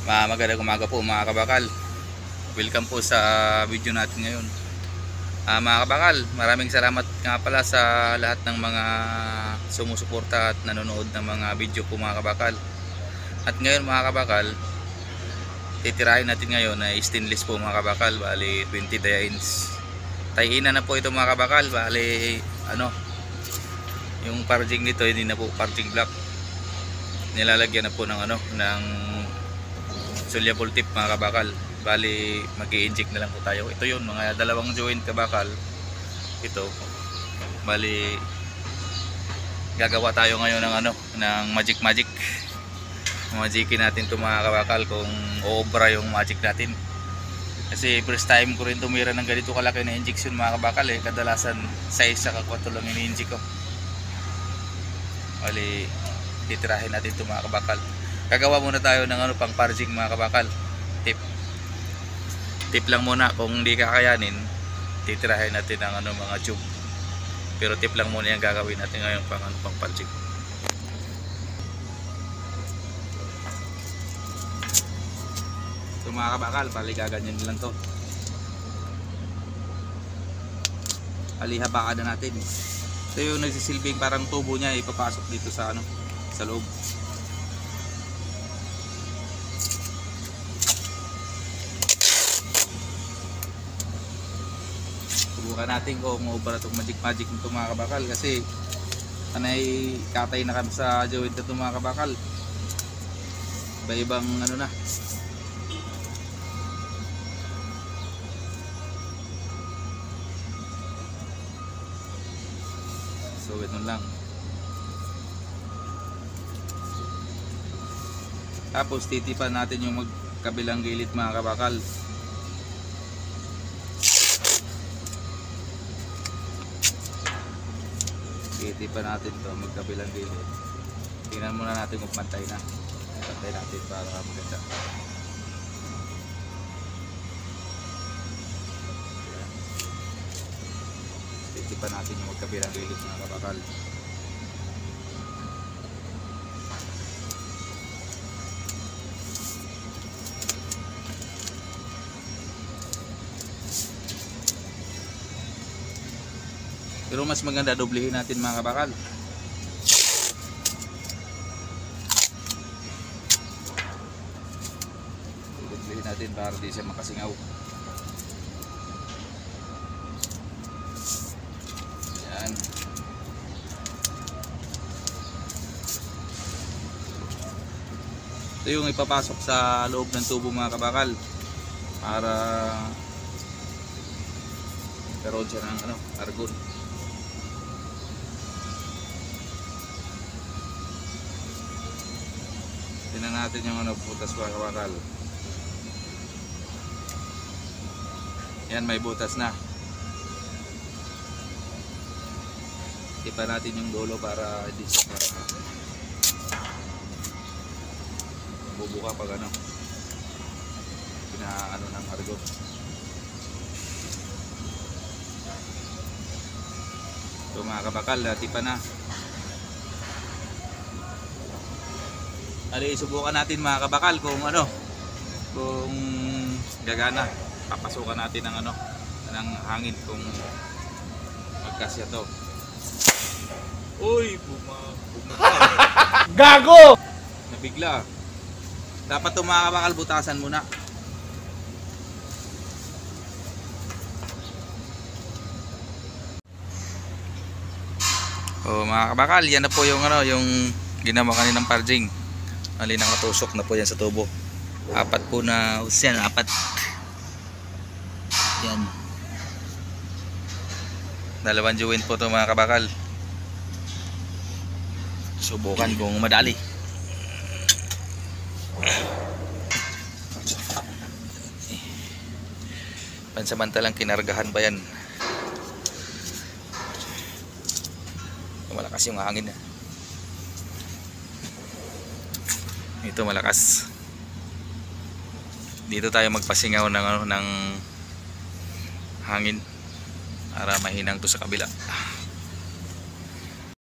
Magandang umaga po mga kabakal. Welcome po sa video natin ngayon. Mga kabakal, maraming salamat nga pala sa lahat ng mga sumusuporta at nanonood ng mga video ko mga kabakal. At ngayon mga kabakal, titirahin natin ngayon na stainless po mga kabakal. Bali 20 inch. Tay-ina na po ito mga kabakal. Bali yung parging nito hindi na po parging block. Nilalagyan na po ng ng soluble tip mga kabakal. Bali mag-i-inject na lang po tayo. Ito yun, mga dalawang joint kabakal. Ito. Bali gagawa tayo ngayon ng ng magic. Magicin natin ito mga kabakal kung oobra yung magic natin. Kasi first time ko rin tumira ng ganito kalaki na injection mga kabakal Kadalasan size sa kakwato lang ini-inject ko. Bali titirahin natin ito mga kabakal. Gagawa muna tayo ng pang parging mga kabakal. Tip lang muna, kung hindi kakayanin titirahin natin ng mga tube. Pero tip lang muna yung gagawin natin ngayon pang parging. So mga kabakal, bali gaganyan lang to. Alihabakan na natin. Ito yung nagsisilbing parang tubo niya, ipapasok dito sa sa loob. Subukan natin kung maubra itong magic nito mga kabakal, kasi anay katay na kami sa joint na ito mga kabakal. Iba-ibang na. So ganun lang. Tapos titipan natin yung magkabilang gilid mga kabakal. Titipan natin to magkabilang gilid. Tingnan muna natin kung pantay na. Pantay natin para maganda. Titipan natin yung magkabilang gilid mga kabakal. Pero mas maganda doblehin natin mga kabakal. Doblehin natin para di siya makasingaw. Yan. Ito yung ipapasok sa loob ng tubo mga kabakal para karoon siya ng argon. Tingnan natin yung butas mga kabakal. Yan, may butas na. Tipan natin yung dulo para hindi siya bubuka pag ng argon. So mga kabakal, tipan na. Subukan natin mga kabakal kung kung gagana. Papasukan natin ng hangin kung magkasya to. Uy, Gago! nabigla. Dapat to mga kabakal, butasan muna. Mga kabakal, yan na po yung yung ginawa kaninang parging. Alin ang matusok na po yan sa tubo. Apat po na yan, apat. Yan. Dalawang joint po ito mga kabakal. Subukan kung madali. Pansamantalang kinargahan pa yan. Malakas yung hangin. Ito malakas. Dito tayo magpasingaw ng hangin para mahinang to sa kabila.